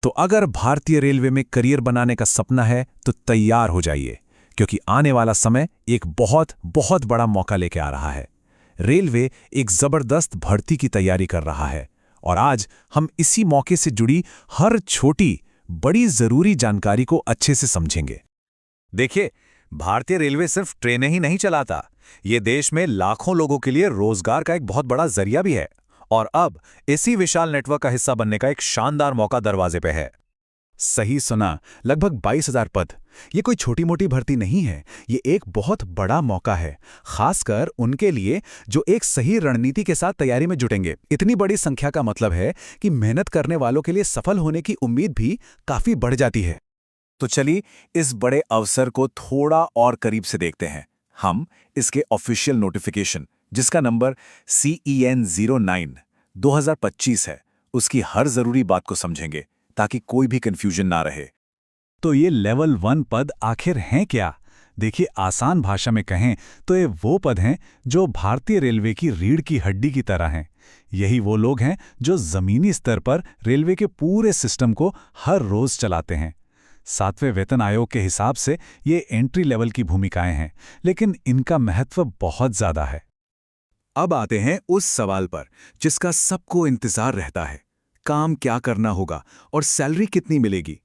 तो अगर भारतीय रेलवे में करियर बनाने का सपना है तो तैयार हो जाइए, क्योंकि आने वाला समय एक बहुत बहुत बड़ा मौका लेके आ रहा है। रेलवे एक जबरदस्त भर्ती की तैयारी कर रहा है और आज हम इसी मौके से जुड़ी हर छोटी बड़ी जरूरी जानकारी को अच्छे से समझेंगे। देखिए, भारतीय रेलवे सिर्फ ट्रेनें ही नहीं चलाता, ये देश में लाखों लोगों के लिए रोजगार का एक बहुत बड़ा जरिया भी है। और अब इसी विशाल नेटवर्क का हिस्सा बनने का एक शानदार मौका दरवाजे पे है। सही सुना, लगभग 22,000 पद। ये कोई छोटी मोटी भर्ती नहीं है, ये एक बहुत बड़ा मौका है, खासकर उनके लिए जो एक सही रणनीति के साथ तैयारी में जुटेंगे। इतनी बड़ी संख्या का मतलब है कि मेहनत करने वालों के लिए सफल होने की उम्मीद भी काफी बढ़ जाती है। तो चलिए इस बड़े अवसर को थोड़ा और करीब से देखते हैं। हम इसके ऑफिशियल नोटिफिकेशन, जिसका नंबर CEN 09 2025 है, उसकी हर जरूरी बात को समझेंगे ताकि कोई भी कंफ्यूजन ना रहे। तो ये लेवल 1 पद आखिर हैं क्या? देखिए, आसान भाषा में कहें तो ये वो पद हैं जो भारतीय रेलवे की रीढ़ की हड्डी की तरह हैं। यही वो लोग हैं जो जमीनी स्तर पर रेलवे के पूरे सिस्टम को हर रोज चलाते हैं। 7वें वेतन आयोग के हिसाब से ये एंट्री लेवल की भूमिकाएं हैं, लेकिन इनका महत्व बहुत ज्यादा है। अब आते हैं उस सवाल पर जिसका सबको इंतजार रहता है, काम क्या करना होगा और सैलरी कितनी मिलेगी।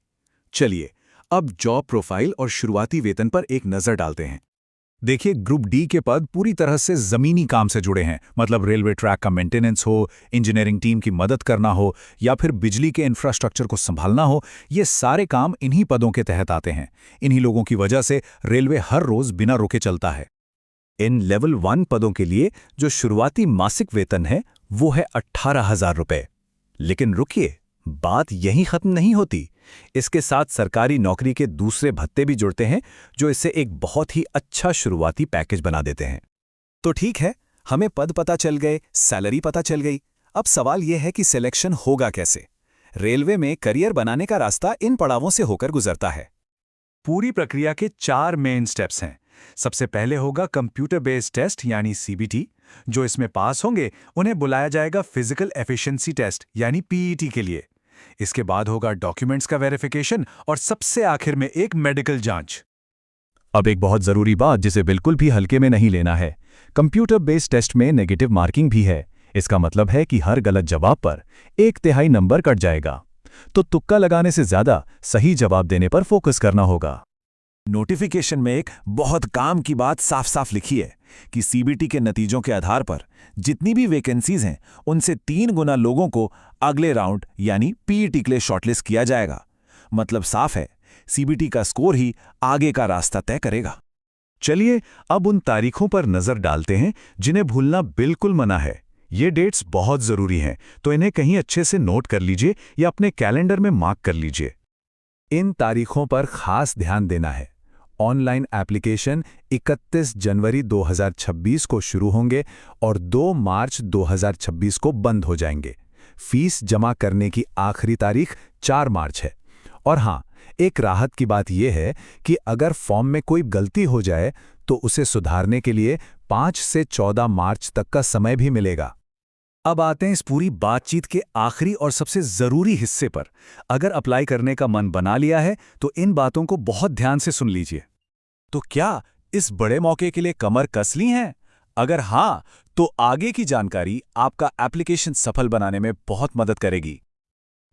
चलिए अब जॉब प्रोफाइल और शुरुआती वेतन पर एक नजर डालते हैं। देखिए, ग्रुप डी के पद पूरी तरह से जमीनी काम से जुड़े हैं, मतलब रेलवे ट्रैक का मेंटेनेंस हो, इंजीनियरिंग टीम की मदद करना हो या फिर बिजली के इंफ्रास्ट्रक्चर को संभालना हो, ये सारे काम इन्हीं पदों के तहत आते हैं। इन्हीं लोगों की वजह से रेलवे हर रोज बिना रुके चलता है। इन लेवल 1 पदों के लिए जो शुरुआती मासिक वेतन है वो है 18,000 रुपए। लेकिन रुकिए, बात यहीं खत्म नहीं होती। इसके साथ सरकारी नौकरी के दूसरे भत्ते भी जुड़ते हैं जो इसे एक बहुत ही अच्छा शुरुआती पैकेज बना देते हैं। तो ठीक है, हमें पद पता चल गए, सैलरी पता चल गई। अब सवाल यह है कि सिलेक्शन होगा कैसे? रेलवे में करियर बनाने का रास्ता इन पड़ावों से होकर गुजरता है। पूरी प्रक्रिया के 4 मेन स्टेप्स हैं। सबसे पहले होगा कंप्यूटर बेस्ड टेस्ट यानी CBT। जो इसमें पास होंगे उन्हें बुलाया जाएगा फिजिकल एफिशिएंसी टेस्ट यानी PET के लिए। इसके बाद होगा डॉक्यूमेंट्स का वेरिफिकेशन और सबसे आखिर में एक मेडिकल जांच। अब एक बहुत जरूरी बात जिसे बिल्कुल भी हल्के में नहीं लेना है, कंप्यूटर बेस्ड टेस्ट में नेगेटिव मार्किंग भी है। इसका मतलब है कि हर गलत जवाब पर 1/3 नंबर कट जाएगा। तो तुक्का लगाने से ज्यादा सही जवाब देने पर फोकस करना होगा। नोटिफिकेशन में एक बहुत काम की बात साफ साफ लिखी है कि CBT के नतीजों के आधार पर जितनी भी वैकेंसीज हैं उनसे 3 गुना लोगों को अगले राउंड यानी PET के लिए शॉर्टलिस्ट किया जाएगा। मतलब साफ है, CBT का स्कोर ही आगे का रास्ता तय करेगा। चलिए अब उन तारीखों पर नजर डालते हैं जिन्हें भूलना बिल्कुल मना है। ये डेट्स बहुत जरूरी हैं, तो इन्हें कहीं अच्छे से नोट कर लीजिए या अपने कैलेंडर में मार्क कर लीजिए। इन तारीखों पर खास ध्यान देना है। ऑनलाइन एप्लीकेशन 31 जनवरी 2026 को शुरू होंगे और 2 मार्च 2026 को बंद हो जाएंगे। फीस जमा करने की आखिरी तारीख 4 मार्च है। और हाँ, एक राहत की बात यह है कि अगर फॉर्म में कोई गलती हो जाए तो उसे सुधारने के लिए 5 से 14 मार्च तक का समय भी मिलेगा। अब आते हैं इस पूरी बातचीत के आखिरी और सबसे जरूरी हिस्से पर। अगर अप्लाई करने का मन बना लिया है तो इन बातों को बहुत ध्यान से सुन लीजिए। तो क्या इस बड़े मौके के लिए कमर कस ली है? अगर हाँ, तो आगे की जानकारी आपका एप्लीकेशन सफल बनाने में बहुत मदद करेगी।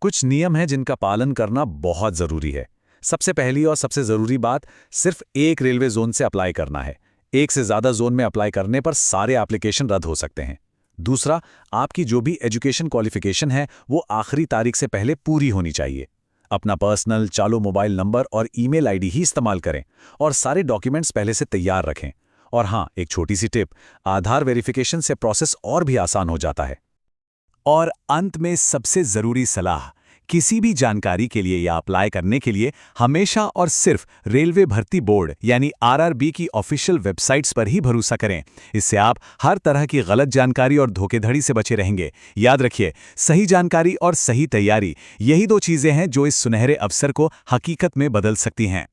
कुछ नियम हैं जिनका पालन करना बहुत जरूरी है। सबसे पहली और सबसे जरूरी बात, सिर्फ एक रेलवे जोन से अप्लाई करना है। एक से ज्यादा जोन में अप्लाई करने पर सारे एप्लीकेशन रद्द हो सकते हैं। दूसरा, आपकी जो भी एजुकेशन क्वालिफिकेशन है वो आखिरी तारीख से पहले पूरी होनी चाहिए। अपना पर्सनल चालू मोबाइल नंबर और ईमेल आईडी ही इस्तेमाल करें और सारे डॉक्यूमेंट्स पहले से तैयार रखें। और हाँ, एक छोटी सी टिप, आधार वेरिफिकेशन से प्रोसेस और भी आसान हो जाता है। और अंत में सबसे जरूरी सलाह, किसी भी जानकारी के लिए या अप्लाई करने के लिए हमेशा और सिर्फ रेलवे भर्ती बोर्ड यानी RRB की ऑफिशियल वेबसाइट्स पर ही भरोसा करें। इससे आप हर तरह की गलत जानकारी और धोखेधड़ी से बचे रहेंगे। याद रखिए, सही जानकारी और सही तैयारी, यही 2 चीजें हैं जो इस सुनहरे अवसर को हकीकत में बदल सकती हैं।